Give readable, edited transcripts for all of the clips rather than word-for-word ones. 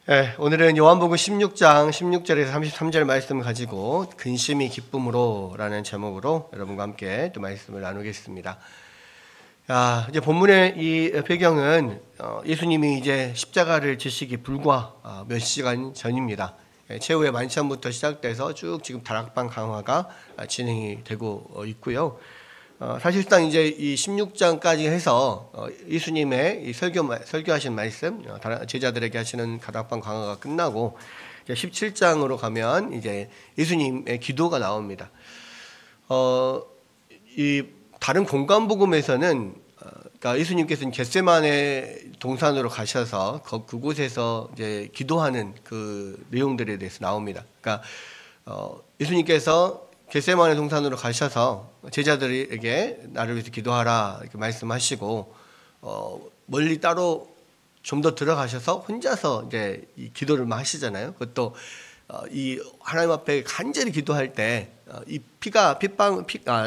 네, 오늘은 요한복음 16장 16절에서 33절 말씀을 가지고 근심이 기쁨으로 라는 제목으로 여러분과 함께 또 말씀을 나누겠습니다. 이제 본문의 이 배경은 예수님이 이제 십자가를 지시기 불과 몇 시간 전입니다. 최후의 만찬부터 시작돼서 쭉 지금 다락방 강화가 진행이 되고 있고요. 사실상 이제 이 16장까지 해서 예수님의 이 설교하신 말씀, 제자들에게 하시는 다락방 강화가 끝나고 이제 17장으로 가면 이제 예수님의 기도가 나옵니다. 이 다른 공간복음에서는 그러니까 예수님께서는 겟세마네 동산으로 가셔서 그곳에서 이제 기도하는 그 내용들에 대해서 나옵니다. 그러니까 예수님께서 겟세마네 동산으로 가셔서 제자들에게 나를 위해서 기도하라 이렇게 말씀하시고 멀리 따로 좀 더 들어가셔서 혼자서 이제 이 기도를 하시잖아요. 그것도 이 하나님 앞에 간절히 기도할 때 이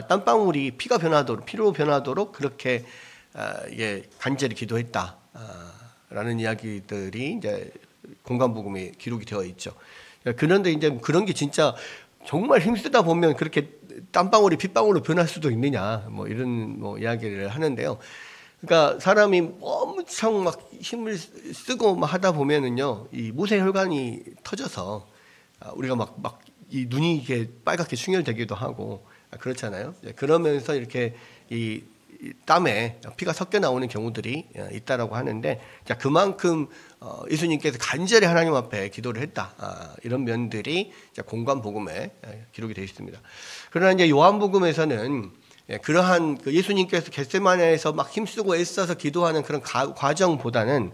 땀방울이 피가 변하도록 피로 변하도록 그렇게 간절히 기도했다라는 이야기들이 이제 공간복음에 기록이 되어 있죠. 그런데 이제 그런 게 진짜 정말 힘쓰다 보면 그렇게 땀방울이 핏방울로 변할 수도 있느냐, 뭐 이런 이야기를 하는데요. 그러니까 사람이 엄청 막 힘을 쓰고 막 하다 보면은요, 이 모세혈관이 터져서 우리가 막 이 눈이 이게 빨갛게 충혈되기도 하고 그렇잖아요. 그러면서 이렇게 이 땀에 피가 섞여 나오는 경우들이 있다라고 하는데, 자, 그만큼 예수님께서 간절히 하나님 앞에 기도를 했다, 이런 면들이 공간복음에 기록이 되어 있습니다. 그러나 이제 요한복음에서는 그러한 그 예수님께서 겟세마네에서 막 힘쓰고 애써서 기도하는 그런 과정보다는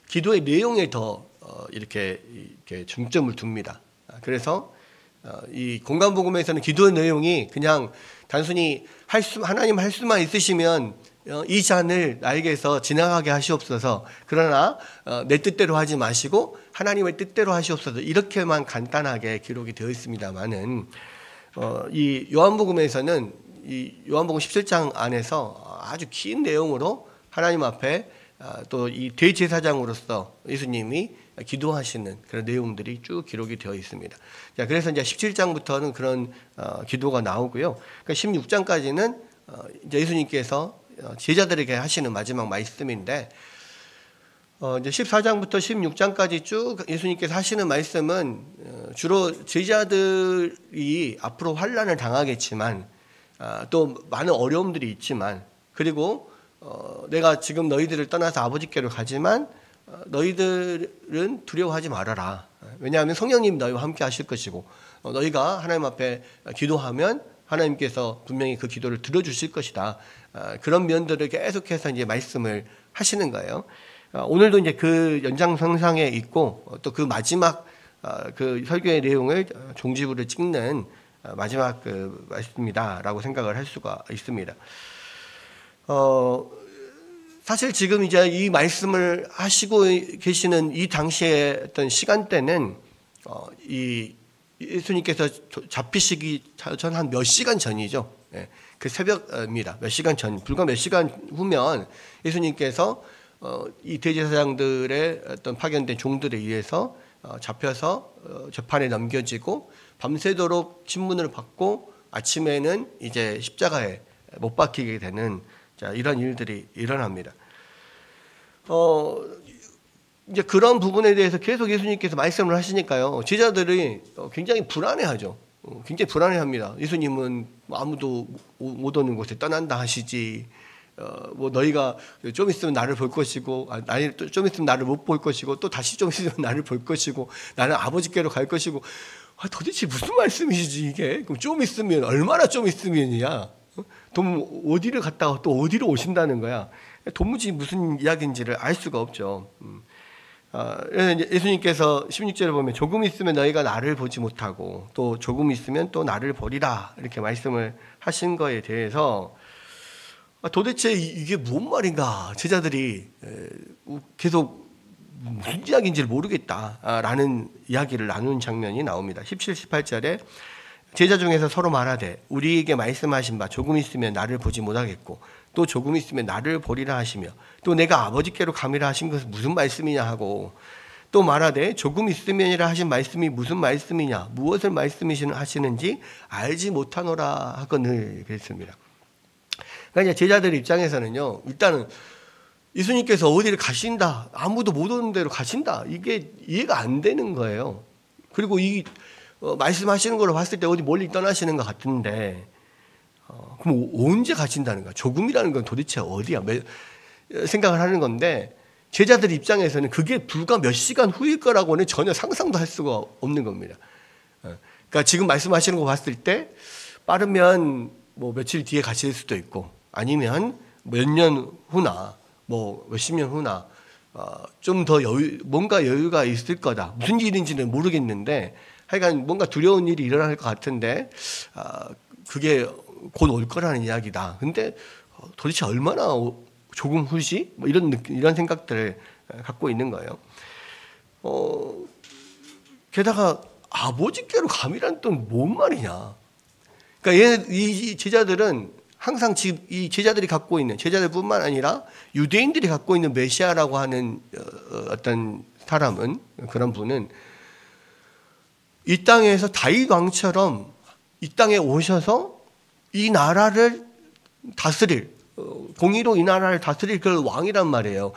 기도의 내용에 더 이렇게 중점을 둡니다. 그래서 이 공간복음에서는 기도의 내용이 그냥 단순히 하나님 할 수만 있으시면 이 잔을 나에게서 지나가게 하시옵소서, 그러나 내 뜻대로 하지 마시고 하나님의 뜻대로 하시옵소서, 이렇게만 간단하게 기록이 되어 있습니다만은 이 요한복음에서는 이 요한복음 17장 안에서 아주 긴 내용으로 하나님 앞에 또 이 대제사장으로서 예수님이 기도하시는 그런 내용들이 쭉 기록이 되어 있습니다. 자, 그래서 이제 17장부터는 그런 기도가 나오고요. 그러니까 16장까지는 이제 예수님께서 제자들에게 하시는 마지막 말씀인데, 이제 14장부터 16장까지 쭉 예수님께서 하시는 말씀은 주로 제자들이 앞으로 환난을 당하겠지만 또 많은 어려움들이 있지만, 그리고 내가 지금 너희들을 떠나서 아버지께로 가지만 너희들은 두려워하지 말아라. 왜냐하면 성령님 너희와 함께 하실 것이고 너희가 하나님 앞에 기도하면 하나님께서 분명히 그 기도를 들어주실 것이다. 그런 면들을 계속해서 이제 말씀을 하시는 거예요. 오늘도 이제 그 연장선상에 있고 또 그 마지막 그 설교의 내용을 종지부를 찍는 마지막 그 말씀이다라고 생각을 할 수가 있습니다. 사실 지금 이제 이 말씀을 하시고 계시는 이 당시의 어떤 시간대는 이 예수님께서 잡히시기 전 한 몇 시간 전이죠. 그 새벽입니다. 몇 시간 전, 불과 몇 시간 후면 예수님께서 이 대제사장들의 어떤 파견된 종들에 의해서 잡혀서 재판에 넘겨지고 밤새도록 신문을 받고 아침에는 이제 십자가에 못 박히게 되는, 자, 이런 일들이 일어납니다. 이제 그런 부분에 대해서 계속 예수님께서 말씀을 하시니까요, 제자들이 굉장히 불안해하죠. 굉장히 불안해합니다. 예수님은 아무도 못 오는 곳에 떠난다 하시지, 뭐 너희가 좀 있으면 나를 볼 것이고, 좀 있으면 나를 못 볼 것이고, 또 다시 좀 있으면 나를 볼 것이고, 나는 아버지께로 갈 것이고, 도대체 무슨 말씀이시지 이게? 그럼 좀 있으면 얼마나 좀 있으면이야? 또 어디를 갔다가 또 어디로 오신다는 거야? 도무지 무슨 이야기인지를 알 수가 없죠. 예수님께서 16절에 보면 조금 있으면 너희가 나를 보지 못하고 또 조금 있으면 또 나를 보리라, 이렇게 말씀을 하신 거에 대해서 도대체 이게 뭔 말인가, 제자들이 계속 무슨 이야기인지를 모르겠다라는 이야기를 나눈 장면이 나옵니다. 17, 18절에 제자 중에서 서로 말하되 우리에게 말씀하신 바 조금 있으면 나를 보지 못하겠고 또 조금 있으면 나를 보리라 하시며 또 내가 아버지께로 가미라 하신 것은 무슨 말씀이냐 하고, 또 말하되 조금 있으면이라 하신 말씀이 무슨 말씀이냐 무엇을 말씀하시는지 알지 못하노라 하거늘 그랬습니다. 그러니까 이제 제자들 입장에서는요, 일단은 예수님께서 어디를 가신다, 아무도 못 오는 데로 가신다, 이게 이해가 안 되는 거예요. 그리고 이 말씀하시는 걸 봤을 때 어디 멀리 떠나시는 것 같은데, 그럼 언제 가신다는 거야? 조금이라는 건 도대체 어디야? 생각을 하는 건데, 제자들 입장에서는 그게 불과 몇 시간 후일 거라고는 전혀 상상도 할 수가 없는 겁니다. 그러니까 지금 말씀하시는 거 봤을 때 빠르면 뭐 며칠 뒤에 가실 수도 있고, 아니면 몇 년 후나 뭐 몇십 년 후나 좀 더 뭔가 여유가 있을 거다. 무슨 일인지는 모르겠는데 하여간 뭔가 두려운 일이 일어날 것 같은데 그게 곧 올 거라는 이야기다. 근데 도대체 얼마나 조금 후지? 뭐 이런 생각들을 갖고 있는 거예요. 게다가 아버지께로 감이란 또 뭔 말이냐? 그러니까 이 제자들은 항상 지금 이 제자들이 갖고 있는, 제자들뿐만 아니라 유대인들이 갖고 있는 메시아라고 하는 어떤 사람은, 그런 분은 이 땅에서 다윗 왕처럼 이 땅에 오셔서 이 나라를 다스릴, 공의로 이 나라를 다스릴 그 왕이란 말이에요.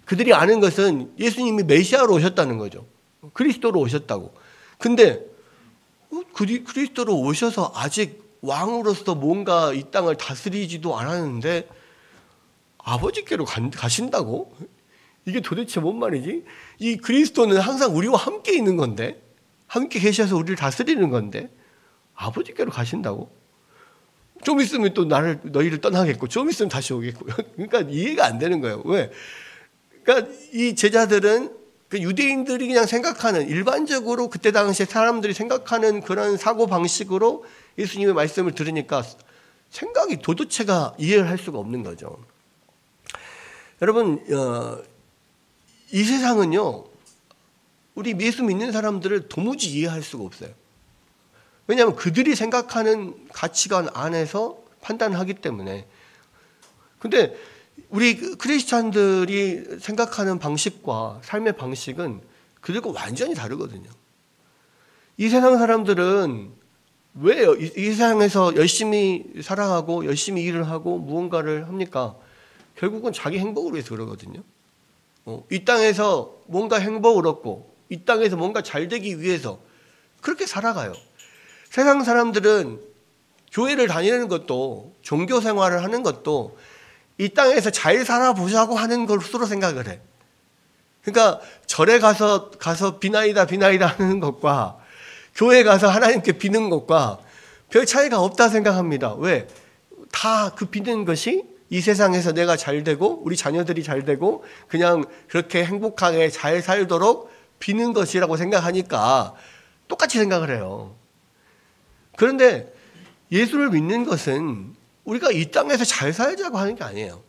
그들이 아는 것은 예수님이 메시아로 오셨다는 거죠. 그리스도로 오셨다고. 근데 그리스도로 오셔서 아직 왕으로서 뭔가 이 땅을 다스리지도 않았는데 아버지께로 가신다고? 이게 도대체 뭔 말이지? 이 그리스도는 항상 우리와 함께 있는 건데, 함께 계셔서 우리를 다스리는 건데 아버지께로 가신다고? 좀 있으면 또 너희를 떠나겠고, 좀 있으면 다시 오겠고. 그러니까 이해가 안 되는 거예요. 왜? 그러니까 이 제자들은 그 유대인들이 그냥 생각하는, 일반적으로 그때 당시에 사람들이 생각하는 그런 사고 방식으로 예수님의 말씀을 들으니까 생각이 도대체가 이해를 할 수가 없는 거죠. 여러분, 이 세상은요, 우리 예수 믿는 사람들을 도무지 이해할 수가 없어요. 왜냐하면 그들이 생각하는 가치관 안에서 판단하기 때문에. 근데 우리 크리스찬들이 생각하는 방식과 삶의 방식은 그들과 완전히 다르거든요. 이 세상 사람들은 왜 이 세상에서 열심히 살아가고 열심히 일을 하고 무언가를 합니까? 결국은 자기 행복을 위해서 그러거든요. 이 땅에서 뭔가 행복을 얻고 이 땅에서 뭔가 잘 되기 위해서 그렇게 살아가요. 세상 사람들은 교회를 다니는 것도, 종교 생활을 하는 것도 이 땅에서 잘 살아보자고 하는 것으로 생각을 해. 그러니까 절에 가서 비나이다 하는 것과 교회 가서 하나님께 비는 것과 별 차이가 없다 생각합니다. 왜? 다 그 비는 것이 이 세상에서 내가 잘 되고 우리 자녀들이 잘 되고 그냥 그렇게 행복하게 잘 살도록 비는 것이라고 생각하니까 똑같이 생각을 해요. 그런데 예수를 믿는 것은 우리가 이 땅에서 잘 살자고 하는 게 아니에요.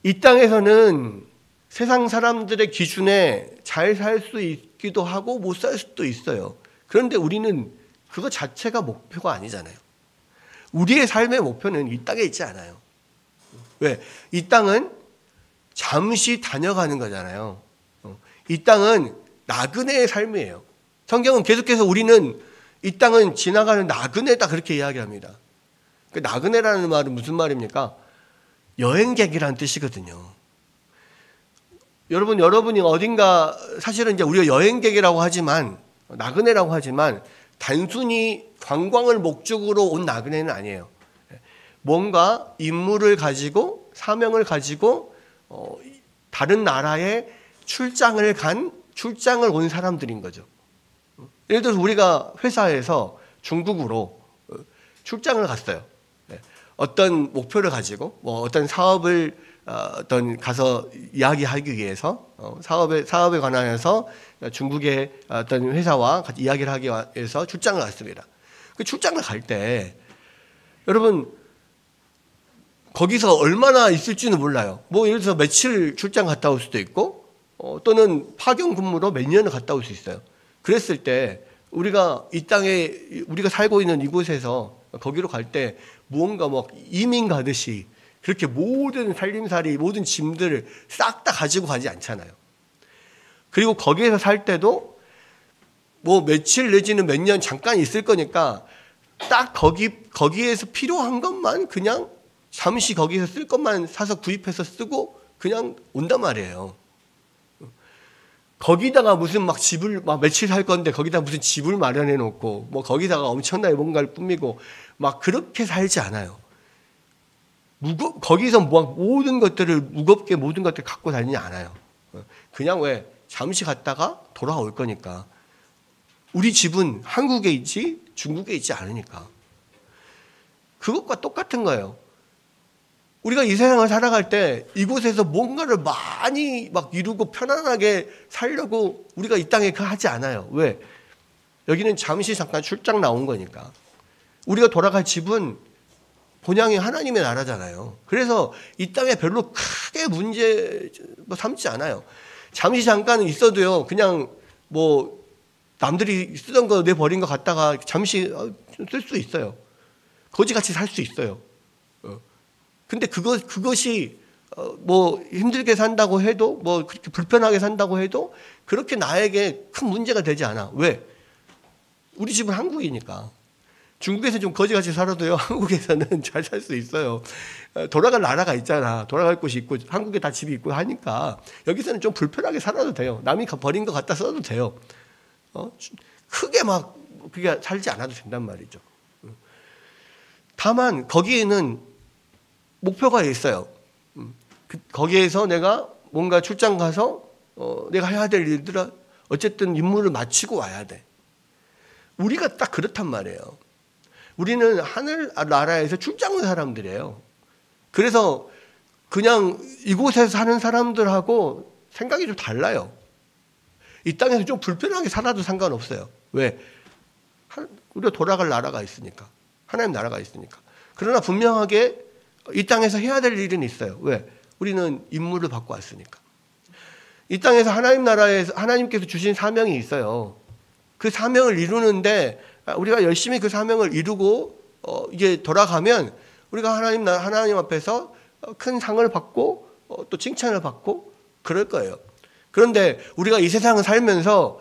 이 땅에서는 세상 사람들의 기준에 잘 살 수 있기도 하고 못 살 수도 있어요. 그런데 우리는 그거 자체가 목표가 아니잖아요. 우리의 삶의 목표는 이 땅에 있지 않아요. 왜? 이 땅은 잠시 다녀가는 거잖아요. 이 땅은 나그네의 삶이에요. 성경은 계속해서 우리는 이 땅은 지나가는 나그네다 그렇게 이야기합니다. 그 나그네라는 말은 무슨 말입니까? 여행객이라는 뜻이거든요. 여러분이 어딘가, 사실은 이제 우리가 여행객이라고 하지만, 나그네라고 하지만 단순히 관광을 목적으로 온 나그네는 아니에요. 뭔가 임무를 가지고 사명을 가지고 다른 나라에 출장을 온 사람들인 거죠. 예를 들어서 우리가 회사에서 중국으로 출장을 갔어요. 어떤 목표를 가지고 어떤 사업을 가서 이야기하기 위해서 사업에 관하여서 중국의 어떤 회사와 같이 이야기를 하기 위해서 출장을 갔습니다. 그 출장을 갈 때 여러분 거기서 얼마나 있을지는 몰라요. 예를 들어서 며칠 출장 갔다 올 수도 있고 또는 파견 근무로 몇 년을 갔다 올 수 있어요. 그랬을 때 우리가 이 땅에 우리가 살고 있는 이곳에서 거기로 갈 때 무언가 이민 가듯이 그렇게 모든 살림살이 모든 짐들을 싹 다 가지고 가지 않잖아요. 그리고 거기에서 살 때도 뭐 며칠 내지는 몇 년 잠깐 있을 거니까 딱 거기에서 필요한 것만 그냥 잠시 거기서 쓸 것만 사서 구입해서 쓰고 그냥 온단 말이에요. 거기다가 무슨 막 집을 막 며칠 살 건데 거기다 무슨 집을 마련해 놓고 뭐 거기다가 엄청나게 뭔가를 꾸미고 막 그렇게 살지 않아요. 거기서 모든 것들을 무겁게 모든 것들을 갖고 다니지 않아요. 그냥 왜 잠시 갔다가 돌아올 거니까. 우리 집은 한국에 있지 중국에 있지 않으니까. 그것과 똑같은 거예요. 우리가 이 세상을 살아갈 때 이곳에서 뭔가를 많이 막 이루고 편안하게 살려고 우리가 이 땅에 하지 않아요. 왜? 여기는 잠시 잠깐 출장 나온 거니까. 우리가 돌아갈 집은 본향이 하나님의 나라잖아요. 그래서 이 땅에 별로 크게 문제 삼지 않아요. 잠시 잠깐 있어도요. 그냥 뭐 남들이 쓰던 거 내버린 거 갖다가 잠시 쓸 수 있어요. 거지같이 살 수 있어요. 근데 그것이 뭐 힘들게 산다고 해도 뭐 그렇게 불편하게 산다고 해도 그렇게 나에게 큰 문제가 되지 않아. 왜? 우리 집은 한국이니까. 중국에서 좀 거지같이 살아도요. 한국에서는 잘 살 수 있어요. 돌아갈 나라가 있잖아. 돌아갈 곳이 있고 한국에 다 집이 있고 하니까 여기서는 좀 불편하게 살아도 돼요. 남이 버린 거 갖다 써도 돼요. 크게 막 그게 살지 않아도 된단 말이죠. 다만 거기에는 목표가 있어요. 거기에서 내가 뭔가 출장 가서 내가 해야 될 일들은 어쨌든 임무를 마치고 와야 돼. 우리가 딱 그렇단 말이에요. 우리는 하늘나라에서 출장 온 사람들이에요. 그래서 그냥 이곳에서 사는 사람들하고 생각이 좀 달라요. 이 땅에서 좀 불편하게 살아도 상관없어요. 왜? 우리가 돌아갈 나라가 있으니까. 하나님 나라가 있으니까. 그러나 분명하게 이 땅에서 해야 될 일은 있어요. 왜? 우리는 임무를 받고 왔으니까. 이 땅에서 하나님 나라에서 하나님께서 주신 사명이 있어요. 그 사명을 이루는데 우리가 열심히 그 사명을 이루고 이제 돌아가면 우리가 하나님 앞에서 큰 상을 받고 또 칭찬을 받고 그럴 거예요. 그런데 우리가 이 세상을 살면서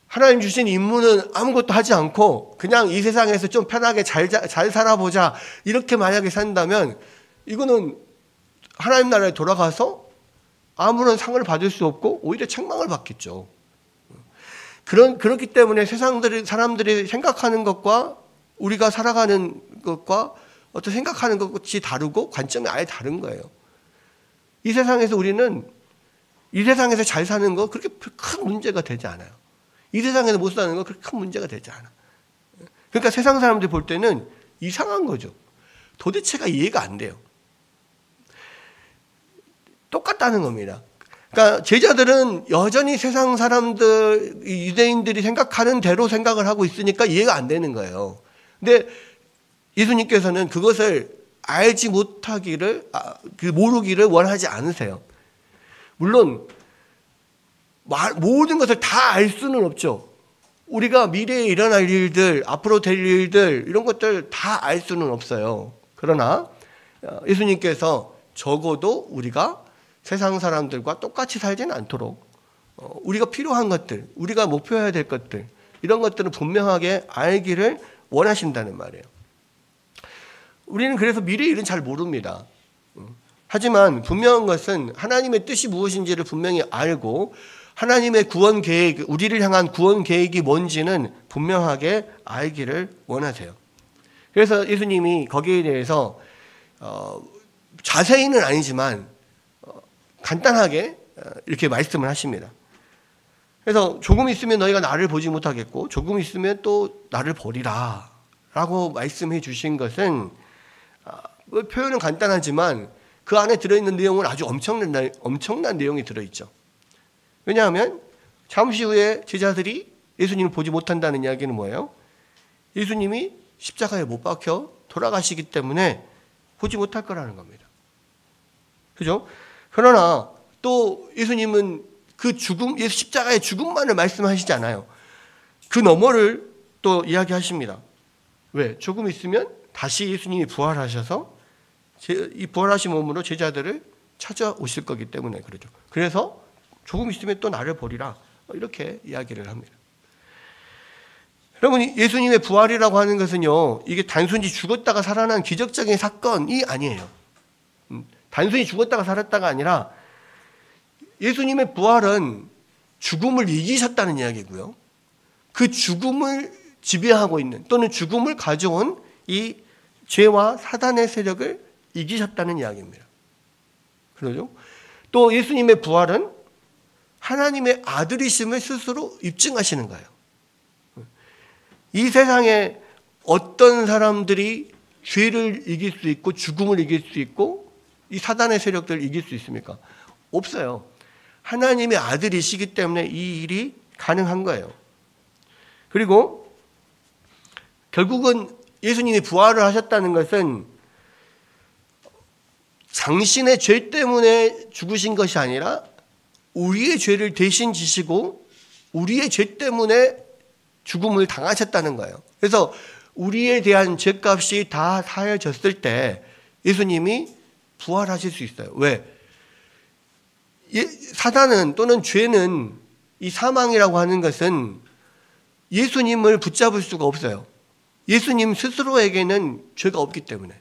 하나님 주신 임무는 아무것도 하지 않고 그냥 이 세상에서 좀 편하게 잘 살아보자 이렇게 만약에 산다면 이거는 하나님 나라에 돌아가서 아무런 상을 받을 수 없고 오히려 책망을 받겠죠. 그렇기 때문에 사람들이 생각하는 것과 우리가 살아가는 것과 어떤 생각하는 것이 다르고 관점이 아예 다른 거예요. 이 세상에서 우리는 이 세상에서 잘 사는 거 그렇게 큰 문제가 되지 않아요. 이 세상에서 못 사는 거 그렇게 큰 문제가 되지 않아. 그러니까 세상 사람들이 볼 때는 이상한 거죠. 도대체가 이해가 안 돼요. 똑같다는 겁니다. 그러니까 제자들은 여전히 세상 사람들, 유대인들이 생각하는 대로 생각을 하고 있으니까 이해가 안 되는 거예요. 근데 예수님께서는 그것을 알지 못하기를, 모르기를 원하지 않으세요. 물론 모든 것을 다 알 수는 없죠. 우리가 미래에 일어날 일들, 앞으로 될 일들 이런 것들 다 알 수는 없어요. 그러나 예수님께서 적어도 우리가 세상 사람들과 똑같이 살지는 않도록 우리가 필요한 것들, 우리가 목표해야 될 것들 이런 것들은 분명하게 알기를 원하신다는 말이에요. 우리는 그래서 미래 일은 잘 모릅니다. 하지만 분명한 것은 하나님의 뜻이 무엇인지를 분명히 알고 하나님의 구원 계획, 우리를 향한 구원 계획이 뭔지는 분명하게 알기를 원하세요. 그래서 예수님이 거기에 대해서 자세히는 아니지만 간단하게 이렇게 말씀을 하십니다. 그래서 조금 있으면 너희가 나를 보지 못하겠고 조금 있으면 또 나를 보리라 라고 말씀해 주신 것은 표현은 간단하지만 그 안에 들어있는 내용은 아주 엄청난 내용이 들어있죠. 왜냐하면 잠시 후에 제자들이 예수님을 보지 못한다는 이야기는 뭐예요? 예수님이 십자가에 못 박혀 돌아가시기 때문에 보지 못할 거라는 겁니다. 그죠? 그러나 또 예수님은 그 십자가의 죽음만을 말씀하시지 않아요. 그 너머를 또 이야기하십니다. 왜? 조금 있으면 다시 예수님이 부활하셔서 이 부활하신 몸으로 제자들을 찾아오실 거기 때문에 그러죠. 그래서 조금 있으면 또 나를 보리라. 이렇게 이야기를 합니다. 여러분, 예수님의 부활이라고 하는 것은요, 이게 단순히 죽었다가 살아난 기적적인 사건이 아니에요. 단순히 죽었다가 살았다가 아니라 예수님의 부활은 죽음을 이기셨다는 이야기고요. 그 죽음을 지배하고 있는 또는 죽음을 가져온 이 죄와 사단의 세력을 이기셨다는 이야기입니다. 그러죠? 또 예수님의 부활은 하나님의 아들이심을 스스로 입증하시는 거예요. 이 세상에 어떤 사람들이 죄를 이길 수 있고 죽음을 이길 수 있고 이 사단의 세력들을 이길 수 있습니까? 없어요. 하나님의 아들이시기 때문에 이 일이 가능한 거예요. 그리고 결국은 예수님이 부활을 하셨다는 것은 당신의 죄 때문에 죽으신 것이 아니라 우리의 죄를 대신 지시고 우리의 죄 때문에 죽음을 당하셨다는 거예요. 그래서 우리에 대한 죄값이 다 사해졌을 때 예수님이 부활하실 수 있어요. 왜? 사단은 또는 죄는 이 사망이라고 하는 것은 예수님을 붙잡을 수가 없어요. 예수님 스스로에게는 죄가 없기 때문에.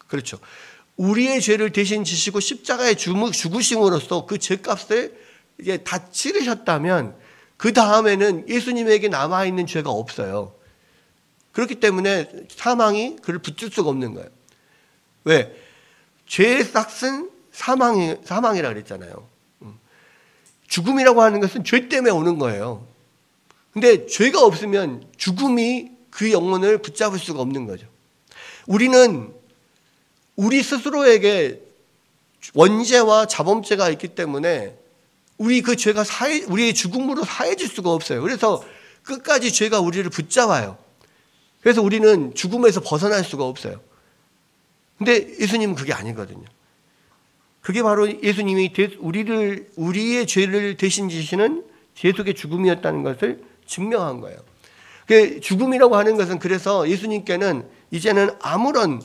그렇죠. 우리의 죄를 대신 지시고 십자가에 죽으심으로써 그 죄값을 이제 다 치르셨다면 그 다음에는 예수님에게 남아있는 죄가 없어요. 그렇기 때문에 사망이 그를 붙들 수가 없는 거예요. 왜? 죄의 싹은 사망이라 그랬잖아요. 죽음이라고 하는 것은 죄 때문에 오는 거예요. 근데 죄가 없으면 죽음이 그 영혼을 붙잡을 수가 없는 거죠. 우리는 우리 스스로에게 원죄와 자범죄가 있기 때문에 우리 그 죄가 우리의 죽음으로 사해질 수가 없어요. 그래서 끝까지 죄가 우리를 붙잡아요. 그래서 우리는 죽음에서 벗어날 수가 없어요. 근데 예수님은 그게 아니거든요. 그게 바로 예수님이 우리의 죄를 대신 지시는 대속의 죽음이었다는 것을 증명한 거예요. 죽음이라고 하는 것은 그래서 예수님께는 이제는 아무런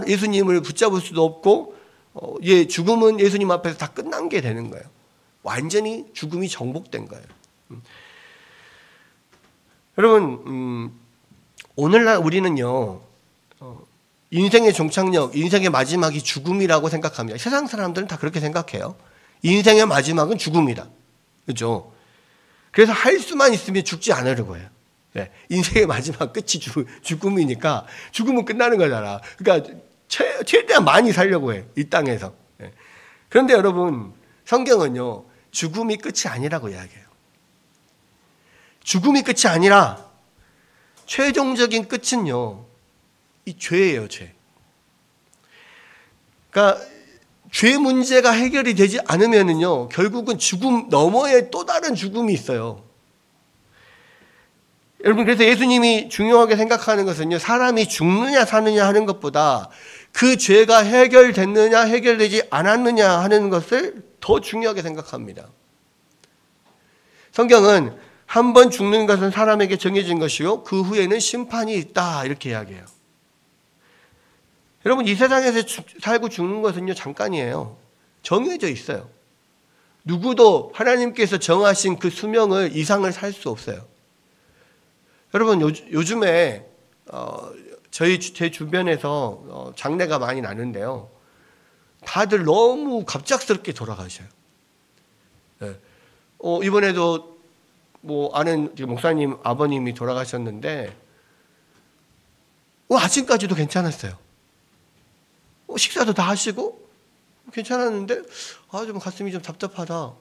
예수님을 붙잡을 수도 없고 죽음은 예수님 앞에서 다 끝난 게 되는 거예요. 완전히 죽음이 정복된 거예요. 여러분, 오늘날 우리는요, 인생의 종착역, 인생의 마지막이 죽음이라고 생각합니다. 세상 사람들은 다 그렇게 생각해요. 인생의 마지막은 죽음이다. 그렇죠? 그래서 할 수만 있으면 죽지 않으려고 해요. 네. 인생의 마지막 끝이 죽음이니까 죽음은 끝나는 거잖아. 그러니까 최대한 많이 살려고 해. 이 땅에서. 네. 그런데 여러분, 성경은요, 죽음이 끝이 아니라고 이야기해요. 죽음이 끝이 아니라 최종적인 끝은요, 이 죄예요, 죄. 그러니까 죄 문제가 해결이 되지 않으면은요, 결국은 죽음 너머에 또 다른 죽음이 있어요. 여러분, 그래서 예수님이 중요하게 생각하는 것은요, 사람이 죽느냐 사느냐 하는 것보다 그 죄가 해결됐느냐 해결되지 않았느냐 하는 것을 더 중요하게 생각합니다. 성경은 한 번 죽는 것은 사람에게 정해진 것이요, 그 후에는 심판이 있다, 이렇게 이야기해요. 여러분, 이 세상에서 살고 죽는 것은요, 잠깐이에요. 정해져 있어요. 누구도 하나님께서 정하신 그 수명을 이상을 살 수 없어요. 여러분, 요즘에 제 주변에서 장례가 많이 나는데요, 다들 너무 갑작스럽게 돌아가셔요. 네. 이번에도 아는 목사님 아버님이 돌아가셨는데 아침까지도 괜찮았어요. 식사도 다 하시고 괜찮았는데 좀 가슴이 좀 답답하다.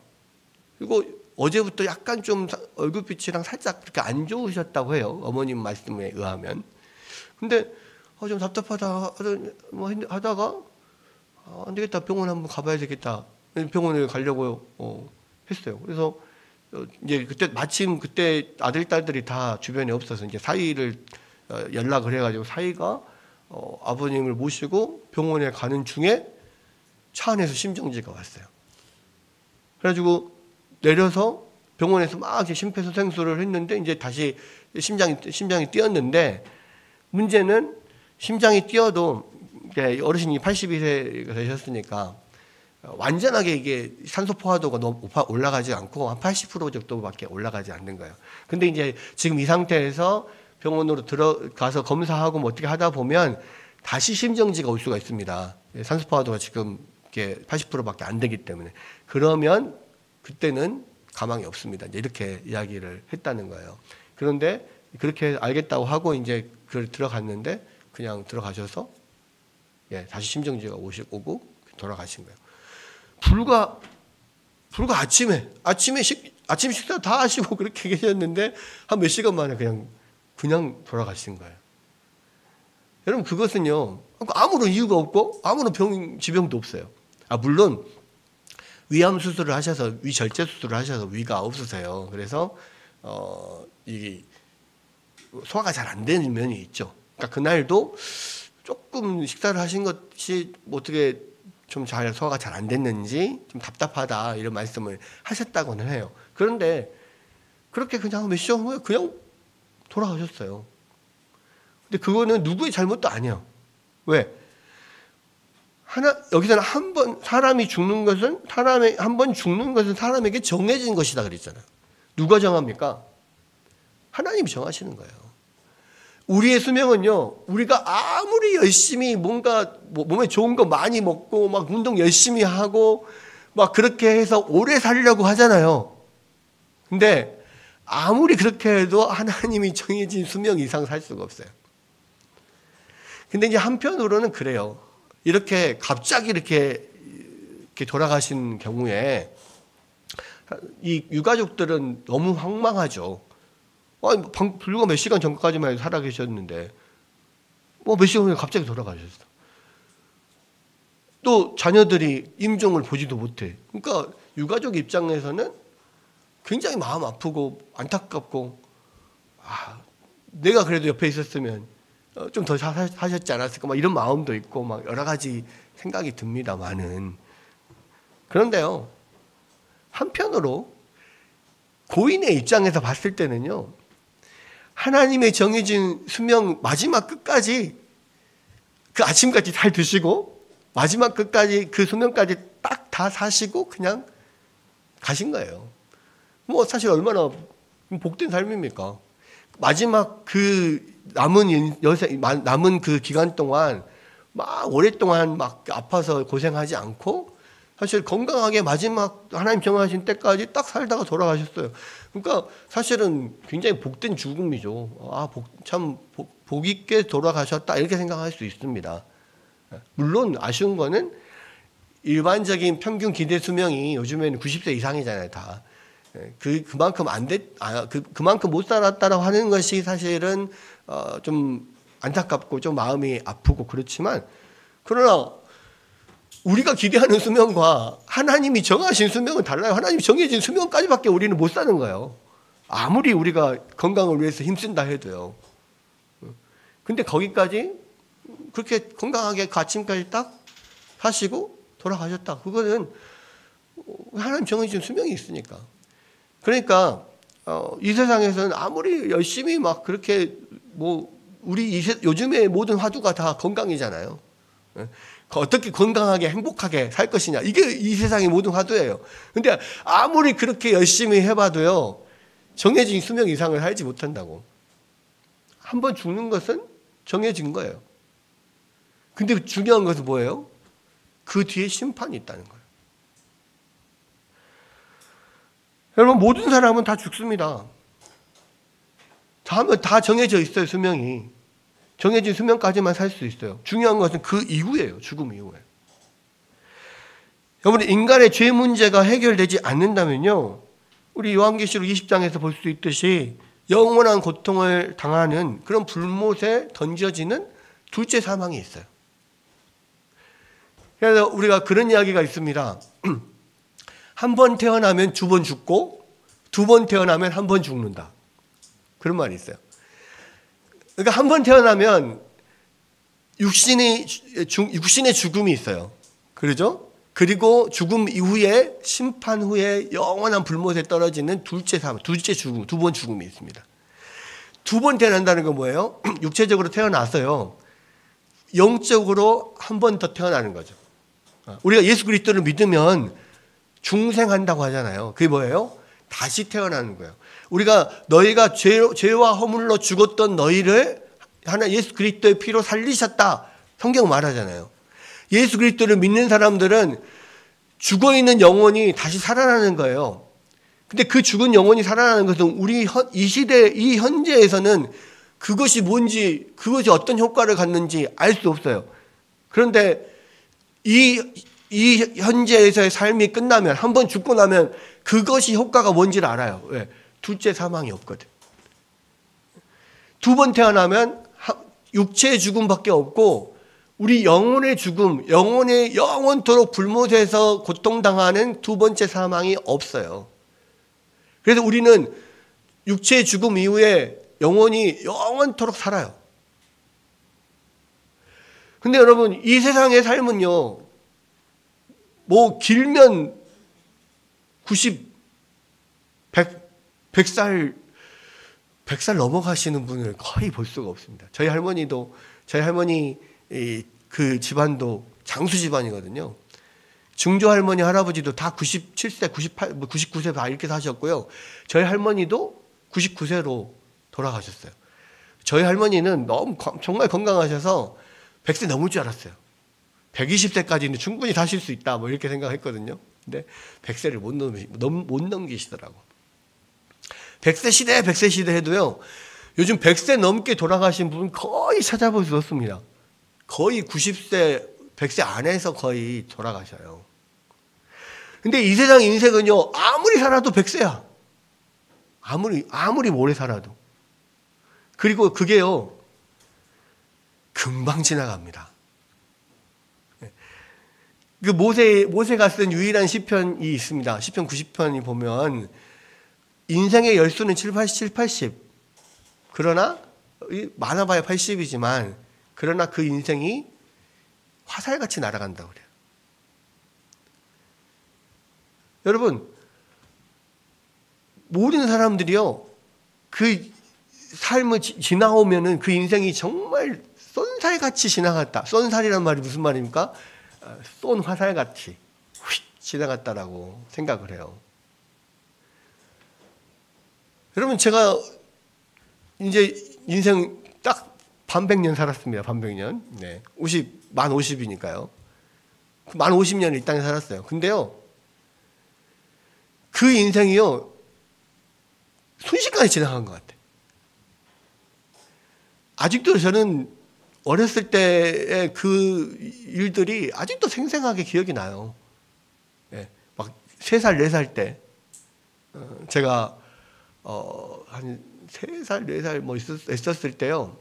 그리고 어제부터 약간 좀 얼굴빛이랑 살짝 그렇게 안 좋으셨다고 해요. 어머님 말씀에 의하면. 근데 좀 답답하다 하다가 안 되겠다, 병원 한번 가봐야 되겠다. 병원을 가려고 했어요. 그래서 이제 그때 아들 딸들이 다 주변에 없어서 이제 사위를 연락을 해가지고 사위가 아버님을 모시고 병원에 가는 중에 차 안에서 심정지가 왔어요. 그래가지고 내려서 병원에서 막 심폐소생술을 했는데 이제 다시 심장이 뛰었는데, 문제는 심장이 뛰어도 어르신이 82세가 되셨으니까 완전하게 이게 산소 포화도가 너무 올라가지 않고 한 80% 정도밖에 올라가지 않는 거예요. 근데 이제 지금 이 상태에서 병원으로 들어가서 검사하고 뭐 어떻게 하다 보면 다시 심정지가 올 수가 있습니다. 산소 포화도가 지금 이게 80%밖에 안 되기 때문에. 그러면 그때는 가망이 없습니다. 이렇게 이야기를 했다는 거예요. 그런데 그렇게 알겠다고 하고 이제 들어갔는데 그냥 들어가셔서 다시 심정지가 오고 돌아가신 거예요. 불과 아침 식사 다 하시고 그렇게 계셨는데 한 몇 시간 만에 그냥 돌아가신 거예요. 여러분 그것은요 아무런 이유가 없고 아무런 지병도 없어요. 물론 위암 수술을 하셔서 위절제 수술을 하셔서 위가 없으세요. 그래서 이 소화가 잘 안 되는 면이 있죠. 그러니까 그날도 조금 식사를 하신 것이 어떻게 좀 소화가 잘 안 됐는지 좀 답답하다 이런 말씀을 하셨다고는 해요. 그런데 그렇게 그냥 몇 시간 후에 그냥 돌아가셨어요. 근데 그거는 누구의 잘못도 아니에요. 왜? 여기서는 사람이 죽는 것은 한 번 죽는 것은 사람에게 정해진 것이다 그랬잖아요. 누가 정합니까? 하나님이 정하시는 거예요. 우리의 수명은요, 우리가 아무리 열심히 뭔가 몸에 좋은 거 많이 먹고 막 운동 열심히 하고 막 그렇게 해서 오래 살려고 하잖아요. 근데 아무리 그렇게 해도 하나님이 정해진 수명 이상 살 수가 없어요. 근데 이제 한편으로는 그래요. 이렇게 갑자기 이렇게 돌아가신 경우에 이 유가족들은 너무 황망하죠. 불과 몇 시간 전까지만 해도 살아 계셨는데 몇 시간 후에 갑자기 돌아가셨어. 또 자녀들이 임종을 보지도 못해. 그러니까 유가족 입장에서는 굉장히 마음 아프고 안타깝고 내가 그래도 옆에 있었으면 좀 더 사셨지 않았을까 막 이런 마음도 있고 막 여러 가지 생각이 듭니다만은 그런데요 한편으로 고인의 입장에서 봤을 때는요 하나님의 정해진 수명 마지막 끝까지 그 아침까지 잘 드시고 마지막 끝까지 그 수명까지 딱 다 사시고 그냥 가신 거예요. 사실 얼마나 복된 삶입니까? 마지막 그 남은 그 기간 동안 막 오랫동안 막 아파서 고생하지 않고 사실 건강하게 마지막 하나님 정하신 때까지 딱 살다가 돌아가셨어요. 그러니까 사실은 굉장히 복된 죽음이죠. 참 복 있게 돌아가셨다 이렇게 생각할 수 있습니다. 물론 아쉬운 거는 일반적인 평균 기대 수명이 요즘에는 90세 이상이잖아요, 다. 그만큼 못 살았다라고 하는 것이 사실은 좀 안타깝고 좀 마음이 아프고 그렇지만 그러나 우리가 기대하는 수명과 하나님이 정하신 수명은 달라요. 하나님이 정해진 수명까지밖에 우리는 못 사는 거예요. 아무리 우리가 건강을 위해서 힘쓴다 해도요. 근데 거기까지 그렇게 건강하게 그 아침까지 딱 사시고 돌아가셨다. 그거는 하나님 정해진 수명이 있으니까. 그러니까 이 세상에서는 아무리 열심히 막 그렇게 요즘의 모든 화두가 다 건강이잖아요. 어떻게 건강하게 행복하게 살 것이냐 이게 이 세상의 모든 화두예요. 근데 아무리 그렇게 열심히 해봐도요 정해진 수명 이상을 살지 못한다고. 한 번 죽는 것은 정해진 거예요. 근데 중요한 것은 뭐예요? 그 뒤에 심판이 있다는 거예요. 여러분 모든 사람은 다 죽습니다. 다 정해져 있어요. 수명이. 정해진 수명까지만 살 수 있어요. 중요한 것은 그 이후예요. 죽음 이후에. 여러분 인간의 죄 문제가 해결되지 않는다면요. 우리 요한계시록 20장에서 볼 수 있듯이 영원한 고통을 당하는 그런 불못에 던져지는 둘째 사망이 있어요. 그래서 우리가 그런 이야기가 있습니다. 한 번 태어나면 2번 죽고 2번 태어나면 1번 죽는다. 그런 말이 있어요. 그러니까 한 번 태어나면 육신의 죽음이 있어요. 그러죠? 그리고 죽음 이후에 심판 후에 영원한 불못에 떨어지는 둘째 죽음, 2번 죽음이 있습니다. 2번 태어난다는 건 뭐예요? 육체적으로 태어났어요. 영적으로 한 번 더 태어나는 거죠. 우리가 예수 그리스도를 믿으면 중생한다고 하잖아요. 그게 뭐예요? 다시 태어나는 거예요. 우리가 너희가 죄와 허물로 죽었던 너희를 하나 예수 그리스도의 피로 살리셨다. 성경 말하잖아요. 예수 그리스도를 믿는 사람들은 죽어있는 영혼이 다시 살아나는 거예요. 근데 그 죽은 영혼이 살아나는 것은 우리 이 시대, 이 현재에서는 그것이 뭔지, 그것이 어떤 효과를 갖는지 알 수 없어요. 그런데 이 현재에서의 삶이 끝나면, 한번 죽고 나면 그것이 효과가 뭔지를 알아요. 왜? 둘째 사망이 없거든. 두 번 태어나면 육체의 죽음밖에 없고, 우리 영혼의 죽음, 영원토록 불못에서 고통당하는 두 번째 사망이 없어요. 그래서 우리는 육체의 죽음 이후에 영혼이 영원토록 살아요. 근데 여러분, 이 세상의 삶은요, 뭐 길면 100살 넘어가시는 분을 거의 볼 수가 없습니다. 저희 할머니 그 집안도 장수 집안이거든요. 증조 할머니, 할아버지도 다 97세, 98, 99세 다 이렇게 사셨고요. 저희 할머니도 99세로 돌아가셨어요. 저희 할머니는 정말 건강하셔서 100세 넘을 줄 알았어요. 120세까지는 충분히 사실 수 있다, 뭐 이렇게 생각했거든요. 근데 100세를 못 넘기시더라고. 100세 시대 해도요, 요즘 100세 넘게 돌아가신 분 거의 찾아볼 수 없습니다. 거의 90세, 100세 안에서 거의 돌아가셔요. 근데 이 세상 인생은요, 아무리 살아도 100세야. 아무리 오래 살아도. 그리고 그게요, 금방 지나갑니다. 그 모세가 쓴 유일한 시편이 있습니다. 시편 90편이 보면 인생의 열수는 7, 80. 그러나 많아봐야 80이지만 그러나 그 인생이 화살같이 날아간다고 그래요. 여러분, 모든 사람들이요, 그 삶을 지나오면은 그 인생이 정말 쏜살같이 지나갔다. 쏜살이란 말이 무슨 말입니까? 쏜 화살같이 휙 지나갔다라고 생각을 해요. 여러분, 제가 이제 인생 딱 반백년 살았습니다. 반백년. 네. 만 50이니까요. 만 50년을 이 땅에 살았어요. 근데요, 그 인생이요, 순식간에 지나간 것 같아요. 아직도 저는 어렸을 때의 그 일들이 아직도 생생하게 기억이 나요. 네. 막 3살, 4살 때, 제가, 한 3살, 4살 뭐 있었을 때요,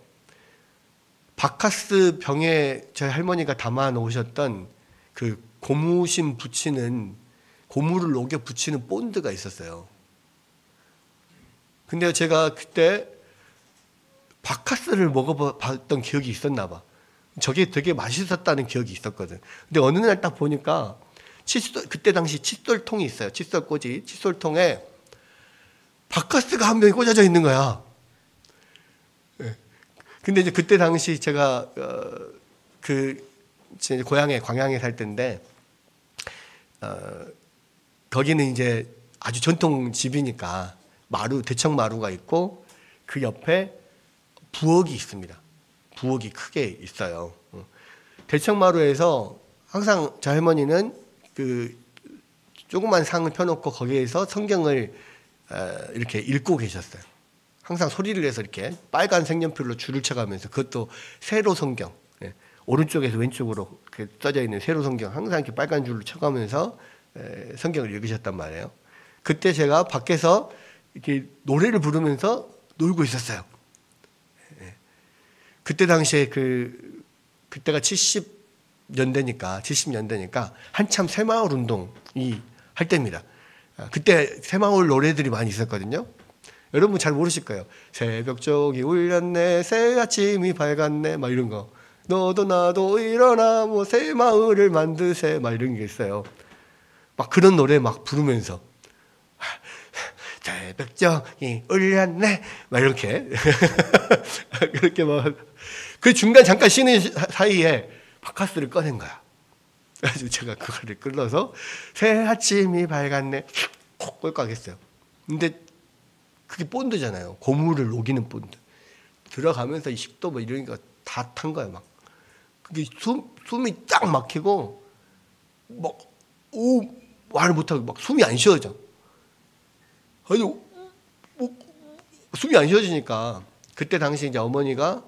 바카스 병에 저희 할머니가 담아 놓으셨던 그 고무신 붙이는, 고무를 녹여 붙이는 본드가 있었어요. 근데 제가 그때 바카스를 먹어봤던 기억이 있었나 봐. 저게 되게 맛있었다는 기억이 있었거든. 근데 어느 날 딱 보니까 그때 당시 칫솔통이 있어요. 칫솔꽂이, 칫솔통에 바카스가 한 병이 꽂아져 있는 거야. 근데 이제 그때 당시 제가 제 고향에 광양에 살 때인데, 거기는 이제 아주 전통 집이니까 대청 마루가 있고 그 옆에 부엌이 있습니다. 부엌이 크게 있어요. 대청 마루에서 항상 저 할머니는 그 조그만 상을 펴놓고 거기에서 성경을 이렇게 읽고 계셨어요. 항상 소리를 내서 이렇게 빨간 색연필로 줄을 쳐가면서, 그것도 세로 성경, 오른쪽에서 왼쪽으로 써져 있는 세로 성경 항상 이렇게 빨간 줄로 쳐가면서 성경을 읽으셨단 말이에요. 그때 제가 밖에서 이렇게 노래를 부르면서 놀고 있었어요. 그때 당시에 그때가 70년대니까 한참 새마을 운동이 할 때입니다. 그때 새마을 노래들이 많이 있었거든요. 여러분 잘 모르실 거예요. 새벽 쪽이 울렸네, 새 아침이 밝았네, 막 이런 거. 너도 나도 일어나, 뭐 새마을을 만드세, 막 이런 게 있어요. 막 그런 노래 막 부르면서 새벽 쪽이 울렸네, 막 이렇게 그렇게 막 그 중간 잠깐 쉬는 사이에 바카스를 꺼낸 거야. 그래서 제가 그거를 끌러서 새 아침이 밝았네 콕 꼴깍했어요. 근데 그게 본드잖아요. 고무를 녹이는 본드. 들어가면서 이 식도 뭐 이러니까 다 탄 거야 막. 그게 숨이 딱 막히고 막 말을 못하고 막 숨이 안 쉬어져. 아니 뭐 숨이 안 쉬어지니까 그때 당시 이제 어머니가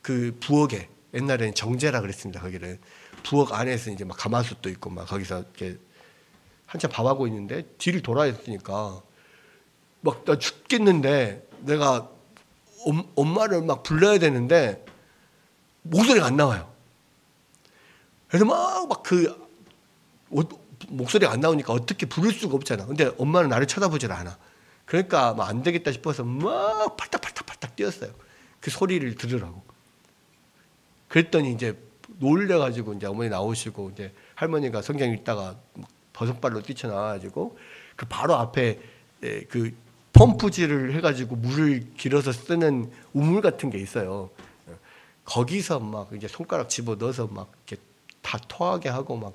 그 부엌에 옛날에는 정제라 그랬습니다. 거기를 부엌 안에서 이제 막 가마솥도 있고 막 거기서 이렇게 한참 밥하고 있는데 뒤를 돌아야 했으니까 막 나 죽겠는데 내가 엄마를 막 불러야 되는데 목소리가 안 나와요. 그래서 막 그 목소리가 안 나오니까 어떻게 부를 수가 없잖아. 근데 엄마는 나를 쳐다보질 않아. 그러니까 막 안 되겠다 싶어서 막 팔딱팔딱팔딱 뛰었어요. 그 소리를 들으라고. 그랬더니 이제 놀래가지고 이제 어머니 나오시고 이제 할머니가 성경 읽다가 버섯발로 뛰쳐나와가지고 그 바로 앞에 그 펌프질을 해가지고 물을 길어서 쓰는 우물 같은 게 있어요. 거기서 막 이제 손가락 집어 넣어서 막 이렇게 다 토하게 하고 막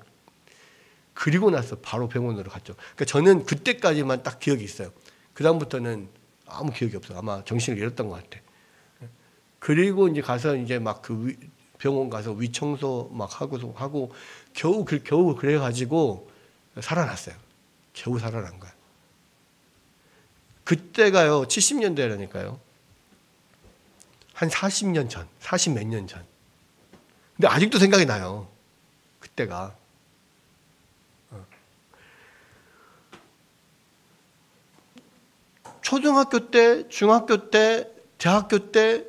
그리고 나서 바로 병원으로 갔죠. 그러니까 저는 그때까지만 딱 기억이 있어요. 그 다음부터는 아무 기억이 없어요. 아마 정신을 잃었던 것 같아. 그리고 이제 가서 이제 막 그 병원 가서 위청소 막 하고 겨우 그래가지고 살아났어요. 겨우 살아난 거야. 그때가요 70년대라니까요. 한 40년 전, 40 몇 년 전. 근데 아직도 생각이 나요. 그때가. 초등학교 때, 중학교 때, 대학교 때,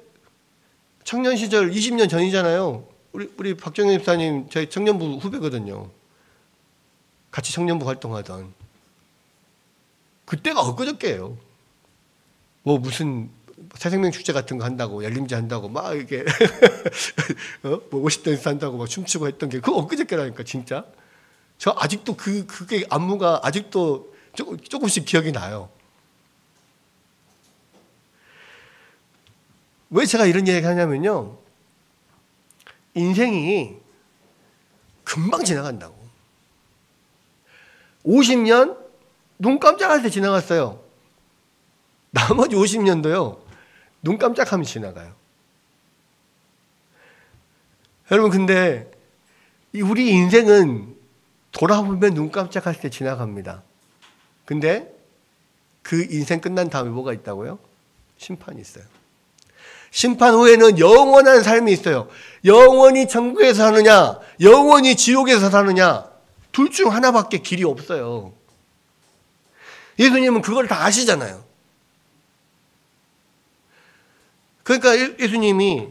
청년 시절 20년 전이잖아요. 우리 박정현 집사님 저희 청년부 후배거든요. 같이 청년부 활동하던. 그때가 엊그저께예요. 뭐 무슨 새생명 축제 같은 거 한다고 열림제 한다고 막 이렇게 뭐 50대 산다고 막 춤추고 했던 게 그거 엊그저께라니까 진짜. 저 아직도 그게 안무가 아직도 조금씩 기억이 나요. 왜 제가 이런 얘기 하냐면요. 인생이 금방 지나간다고. 50년 눈 깜짝할 때 지나갔어요. 나머지 50년도요. 눈 깜짝하면 지나가요. 여러분 근데 우리 인생은 돌아보면 눈 깜짝할 때 지나갑니다. 근데 그 인생 끝난 다음에 뭐가 있다고요? 심판이 있어요. 심판 후에는 영원한 삶이 있어요. 영원히 천국에서 사느냐, 영원히 지옥에서 사느냐, 둘 중 하나밖에 길이 없어요. 예수님은 그걸 다 아시잖아요. 그러니까 예수님이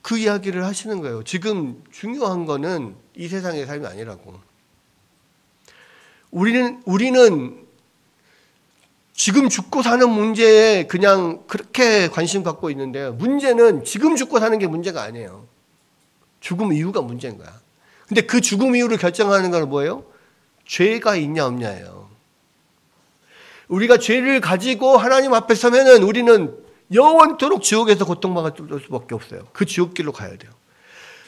그 이야기를 하시는 거예요. 지금 중요한 거는 이 세상의 삶이 아니라고. 우리는 지금 죽고 사는 문제에 그냥 그렇게 관심 갖고 있는데 문제는 지금 죽고 사는 게 문제가 아니에요. 죽음 이유가 문제인 거야. 근데 그 죽음 이유를 결정하는 건 뭐예요? 죄가 있냐 없냐예요. 우리가 죄를 가지고 하나님 앞에 서면은 우리는 영원토록 지옥에서 고통받을 수밖에 없어요. 그 지옥길로 가야 돼요.